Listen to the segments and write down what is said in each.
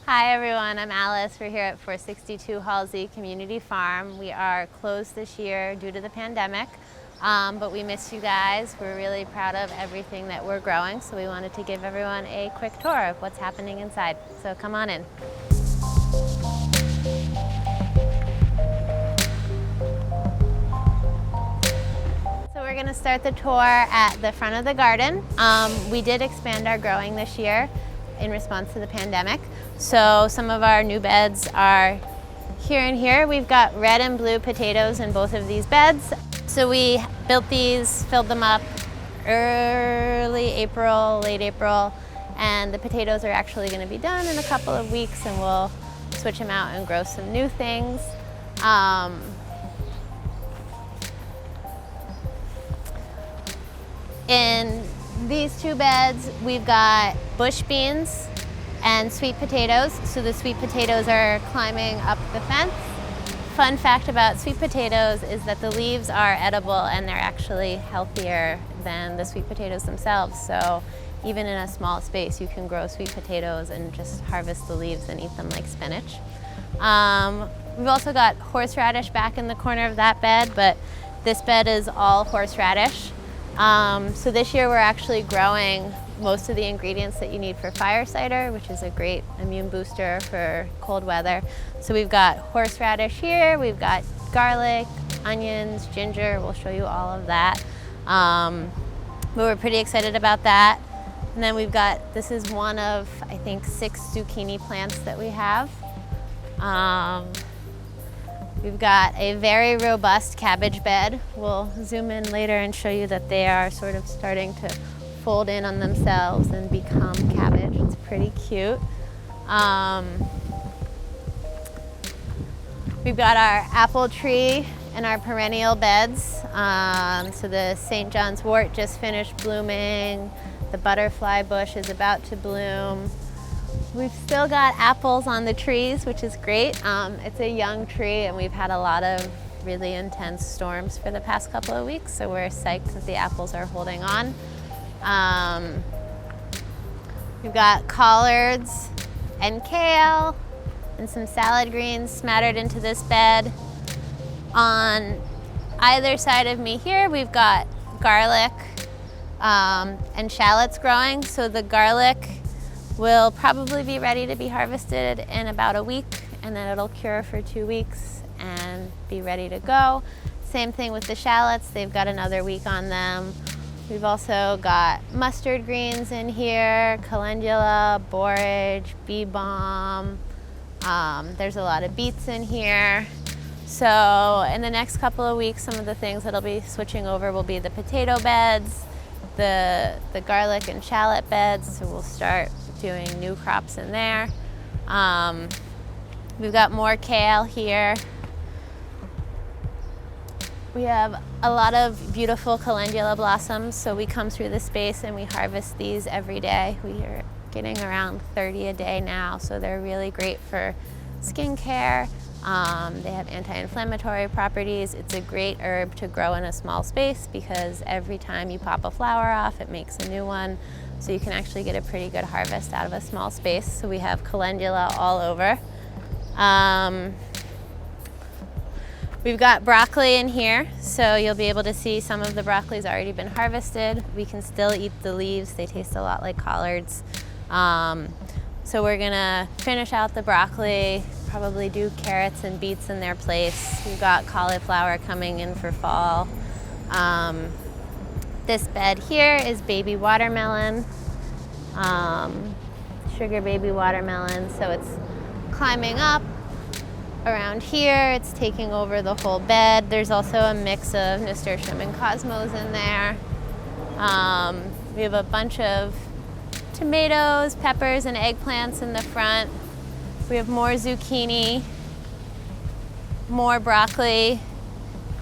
Hi everyone, I'm Alice. We're here at 462 Halsey Community Farm. We are closed this year due to the pandemic, but we miss you guys. We're really proud of everything that we're growing, so we wanted to give everyone a quick tour of what's happening inside. So come on in. So we're going to start the tour at the front of the garden. We did expand our growing this year in response to the pandemic. So some of our new beds are here and here. We've got red and blue potatoes in both of these beds. So we built these, filled them up early April, late April, and the potatoes are actually going to be done in a couple of weeks, and we'll switch them out and grow some new things. In these two beds, we've got bush beans and sweet potatoes. So the sweet potatoes are climbing up the fence. Fun fact about sweet potatoes is that the leaves are edible and they're actually healthier than the sweet potatoes themselves. So even in a small space, you can grow sweet potatoes and just harvest the leaves and eat them like spinach. We've also got horseradish back in the corner of that bed, but this bed is all horseradish. So this year we're actually growing most of the ingredients that you need for fire cider, which is a great immune booster for cold weather. So we've got horseradish here, we've got garlic, onions, ginger. We'll show you all of that. But we're pretty excited about that. And then we've got, this is one of, I think, 6 zucchini plants that we have. We've got a very robust cabbage bed. We'll zoom in later and show you that they are sort of starting to fold in on themselves and become cabbage. It's pretty cute. We've got our apple tree and our perennial beds. So the St. John's wort just finished blooming. The butterfly bush is about to bloom. We've still got apples on the trees, which is great. It's a young tree and we've had a lot of really intense storms for the past couple of weeks, so we're psyched that the apples are holding on. We've got collards and kale and some salad greens smattered into this bed. On either side of me here, we've got garlic and shallots growing. So the garlic will probably be ready to be harvested in about a week, and then it'll cure for 2 weeks and be ready to go. Same thing with the shallots, they've got another week on them. We've also got mustard greens in here, calendula, borage, bee balm. There's a lot of beets in here. So in the next couple of weeks, some of the things that'll be switching over will be the potato beds, the garlic and shallot beds, so we'll start doing new crops in there. We've got more kale here. We have a lot of beautiful calendula blossoms, so we come through the space and we harvest these every day. We are getting around 30 a day now, so they're really great for skincare. They have anti-inflammatory properties. It's a great herb to grow in a small space because every time you pop a flower off, it makes a new one. So you can actually get a pretty good harvest out of a small space. So we have calendula all over. We've got broccoli in here, so you'll be able to see some of the broccoli's already been harvested. We can still eat the leaves. They taste a lot like collards. So we're gonna finish out the broccoli, probably do carrots and beets in their place. We've got cauliflower coming in for fall. This bed here is baby watermelon, sugar baby watermelon. So it's climbing up around here. It's taking over the whole bed. There's also a mix of nasturtium and cosmos in there. We have a bunch of tomatoes, peppers, and eggplants in the front. We have more zucchini, more broccoli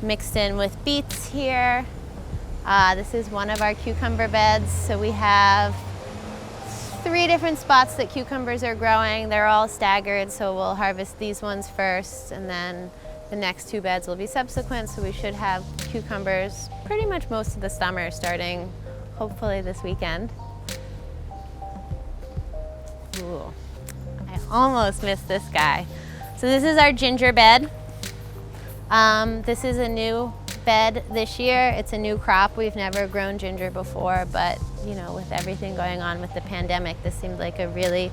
mixed in with beets here. This is one of our cucumber beds. So we have 3 different spots that cucumbers are growing. They're all staggered, so we'll harvest these ones first, and then the next 2 beds will be subsequent. So we should have cucumbers pretty much most of the summer, starting hopefully this weekend. Ooh. I almost missed this guy. So this is our ginger bed. This is a new bed this year. It's a new crop. We've never grown ginger before, but you know, with everything going on with the pandemic, this seemed like a really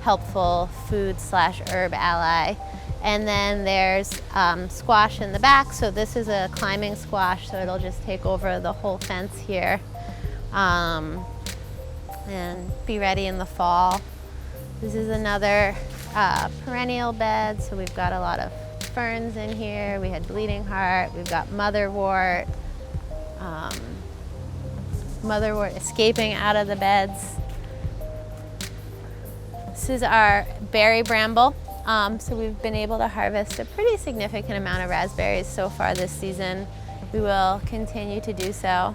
helpful food/herb ally. And then there's squash in the back. So this is a climbing squash, so it'll just take over the whole fence here and be ready in the fall. This is another perennial bed, so we've got a lot of ferns in here. We had bleeding heart, we've got motherwort, motherwort escaping out of the beds. This is our berry bramble. So we've been able to harvest a pretty significant amount of raspberries so far this season. We will continue to do so,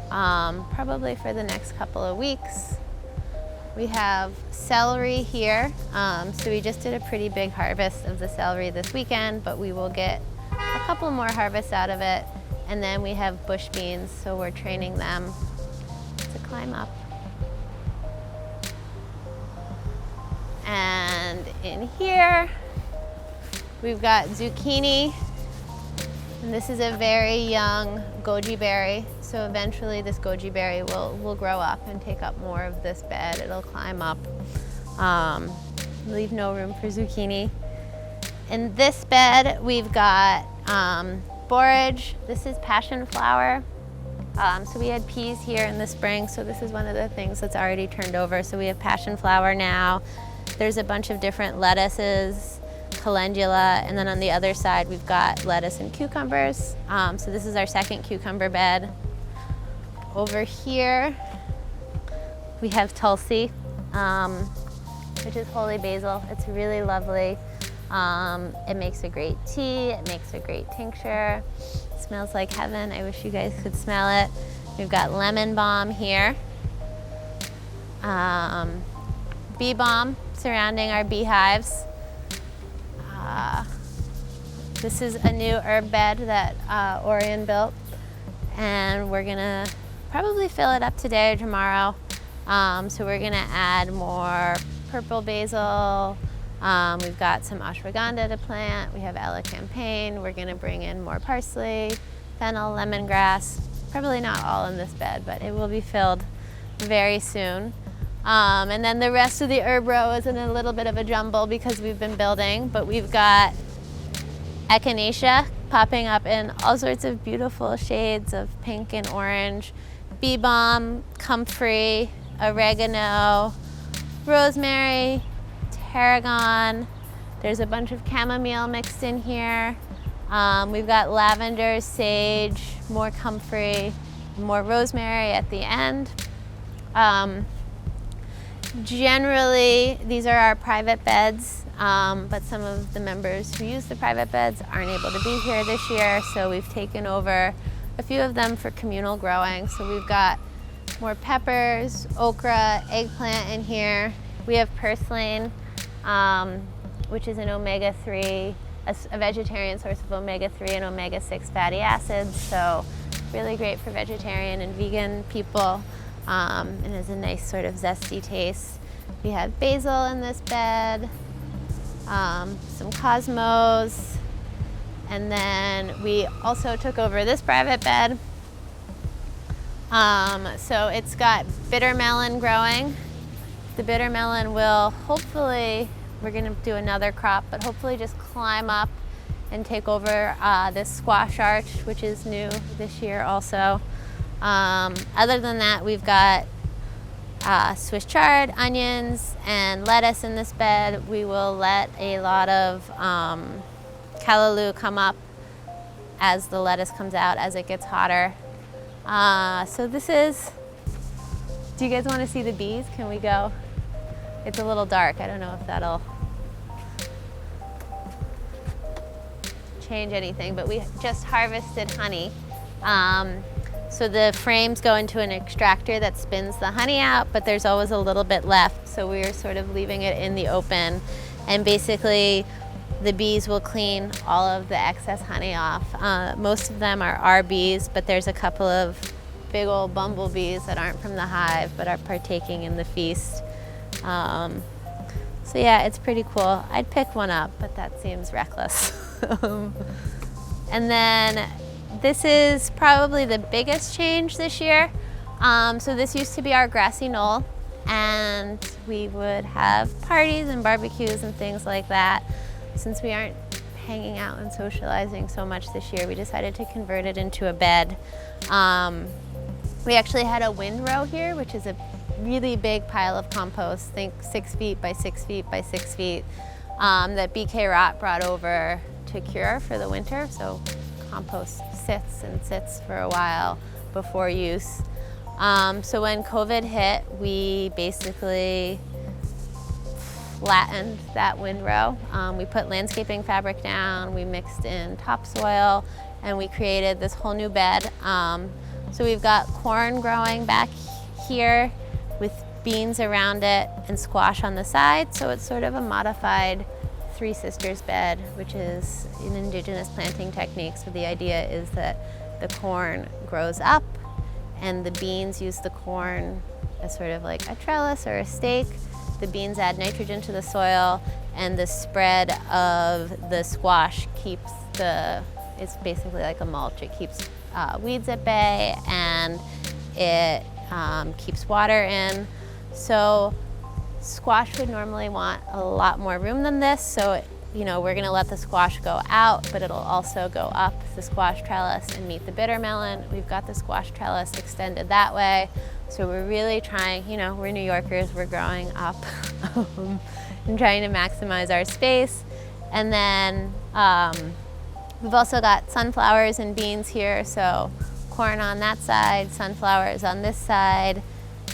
probably for the next couple of weeks. We have celery here. So we just did a pretty big harvest of the celery this weekend, but we will get a couple more harvests out of it. And then we have bush beans, so we're training them to climb up. And in here, we've got zucchini. And this is a very young goji berry. So eventually this goji berry will grow up and take up more of this bed. It'll climb up, leave no room for zucchini. In this bed, we've got borage. This is passion flower. So we had peas here in the spring, so this is one of the things that's already turned over. So we have passion flower now. There's a bunch of different lettuces, calendula, and then on the other side we've got lettuce and cucumbers. So this is our second cucumber bed. Over here we have tulsi, which is holy basil. It's really lovely. It makes a great tea, it makes a great tincture. It smells like heaven. I wish you guys could smell it. We've got lemon balm here. Bee balm surrounding our beehives. This is a new herb bed that Orion built, and we're gonna probably fill it up today or tomorrow. So we're gonna add more purple basil. We've got some ashwagandha to plant. We have elecampane. We're gonna bring in more parsley, fennel, lemongrass. Probably not all in this bed, but it will be filled very soon. And then the rest of the herb row is in a little bit of a jumble because we've been building, but we've got echinacea popping up in all sorts of beautiful shades of pink and orange, bee balm, comfrey, oregano, rosemary, tarragon. There's a bunch of chamomile mixed in here. We've got lavender, sage, more comfrey, more rosemary at the end. Generally, these are our private beds, but some of the members who use the private beds aren't able to be here this year, so we've taken over a few of them for communal growing. So we've got more peppers, okra, eggplant in here. We have purslane, which is an omega-3, a vegetarian source of omega-3 and omega-6 fatty acids, so really great for vegetarian and vegan people. And has a nice sort of zesty taste. We have basil in this bed, some cosmos, and then we also took over this private bed. So it's got bitter melon growing. The bitter melon will hopefully, we're gonna do another crop, but hopefully just climb up and take over this squash arch, which is new this year also. Other than that, we've got Swiss chard, onions, and lettuce in this bed. We will let a lot of callaloo come up as the lettuce comes out as it gets hotter. So this is, do you guys want to see the bees? Can we go? It's a little dark. I don't know if that'll change anything, but we just harvested honey. So the frames go into an extractor that spins the honey out, but there's always a little bit left. So we're sort of leaving it in the open. And basically the bees will clean all of the excess honey off. Most of them are our bees, but there's a couple of big old bumblebees that aren't from the hive, but are partaking in the feast. So yeah, it's pretty cool. I'd pick one up, but that seems reckless. And then this is probably the biggest change this year. So this used to be our grassy knoll, and we would have parties and barbecues and things like that. Since we aren't hanging out and socializing so much this year, we decided to convert it into a bed. We actually had a windrow here, which is a really big pile of compost, think 6 feet by 6 feet by 6 feet, that BK Rott brought over to cure for the winter. So compost sits and sits for a while before use. So when COVID hit, we basically flattened that windrow. We put landscaping fabric down, we mixed in topsoil, and we created this whole new bed. So we've got corn growing back here with beans around it and squash on the side. So it's sort of a modified Three Sisters bed, which is an indigenous planting technique. So the idea is that the corn grows up and the beans use the corn as sort of like a trellis or a stake. The beans add nitrogen to the soil, and the spread of the squash keeps it's basically like a mulch. It keeps weeds at bay, and it keeps water in. So squash would normally want a lot more room than this. So, we're gonna let the squash go out, but it'll also go up the squash trellis and meet the bitter melon. We've got the squash trellis extended that way. So we're really trying, we're New Yorkers, we're growing up and trying to maximize our space. And then we've also got sunflowers and beans here. So corn on that side, sunflowers on this side.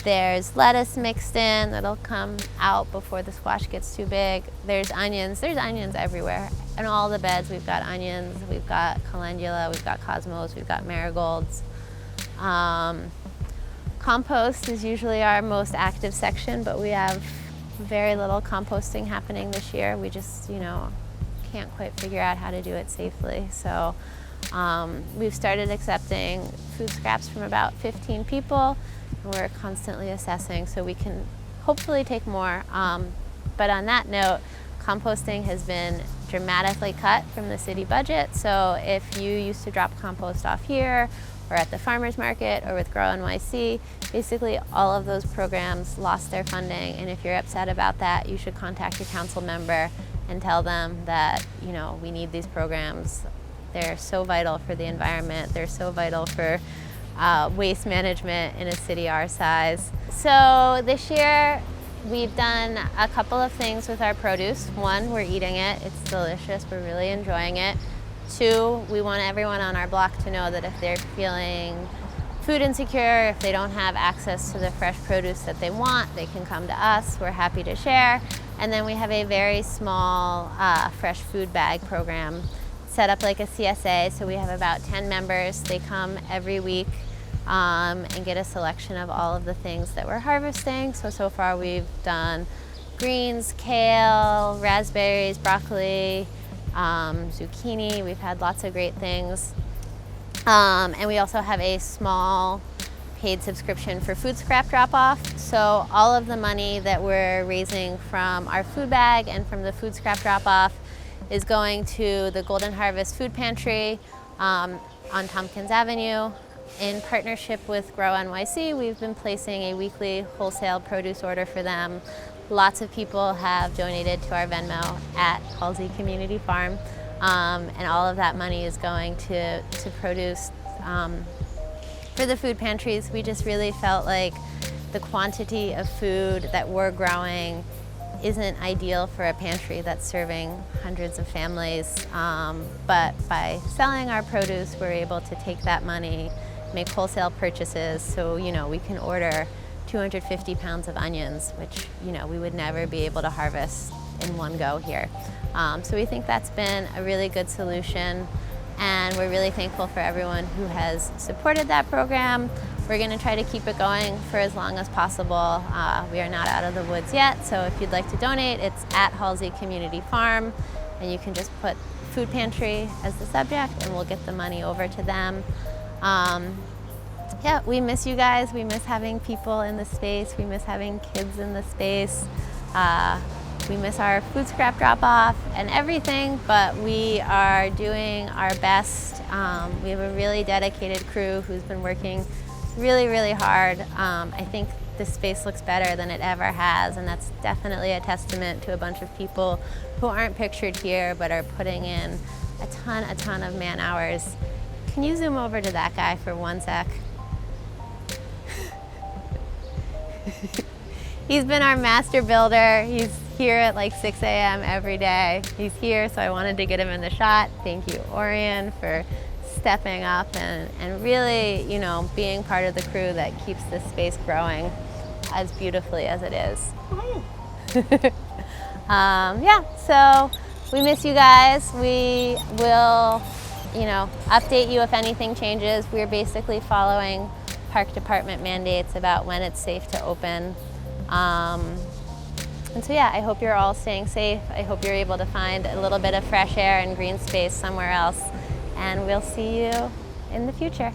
There's lettuce mixed in that'll come out before the squash gets too big. There's onions everywhere. In all the beds, we've got onions, we've got calendula, we've got cosmos, we've got marigolds. Compost is usually our most active section, but we have very little composting happening this year. We just, can't quite figure out how to do it safely. So we've started accepting food scraps from about 15 people. We're constantly assessing, so we can hopefully take more. But on that note, composting has been dramatically cut from the city budget. So if you used to drop compost off here or at the farmer's market or with Grow NYC, basically all of those programs lost their funding. And if you're upset about that, you should contact your council member and tell them that, we need these programs. They're so vital for the environment. They're so vital for waste management in a city our size. So this year we've done a couple of things with our produce. One, we're eating it. It's delicious. We're really enjoying it. Two, we want everyone on our block to know that if they're feeling food insecure, if they don't have access to the fresh produce that they want, they can come to us. We're happy to share. And then we have a very small fresh food bag program set up like a CSA. So we have about 10 members. They come every week and get a selection of all of the things that we're harvesting. So far we've done greens, kale, raspberries, broccoli, zucchini. We've had lots of great things. And we also have a small paid subscription for food scrap drop-off. So all of the money that we're raising from our food bag and from the food scrap drop-off is going to the Golden Harvest Food Pantry on Tompkins Avenue. In partnership with Grow NYC, we've been placing a weekly wholesale produce order for them. Lots of people have donated to our Venmo at Halsey Community Farm, and all of that money is going to produce for the food pantries. We just really felt like the quantity of food that we're growing isn't ideal for a pantry that's serving hundreds of families. But by selling our produce, we're able to take that money, make wholesale purchases, so we can order 250 pounds of onions, which we would never be able to harvest in one go here. So we think that's been a really good solution, and we're really thankful for everyone who has supported that program. We're going to try to keep it going for as long as possible. We are not out of the woods yet, so if you'd like to donate, it's at Halsey Community Farm, and you can just put food pantry as the subject, and we'll get the money over to them. Yeah, we miss you guys. We miss having people in the space. We miss having kids in the space. We miss our food scrap drop-off and everything, but we are doing our best. We have a really dedicated crew who's been working really, really hard. I think this space looks better than it ever has, and that's definitely a testament to a bunch of people who aren't pictured here but are putting in a ton of man hours. Can you zoom over to that guy for 1 sec? He's been our master builder. He's here at like 6 a.m. every day. He's here, so I wanted to get him in the shot. Thank you, Orion, for stepping up and really, you know, being part of the crew that keeps this space growing as beautifully as it is. Yeah, so we miss you guys. We will, you know, update you if anything changes. We're basically following park department mandates about when it's safe to open. And so yeah, I hope you're all staying safe. I hope you're able to find a little bit of fresh air and green space somewhere else. And we'll see you in the future.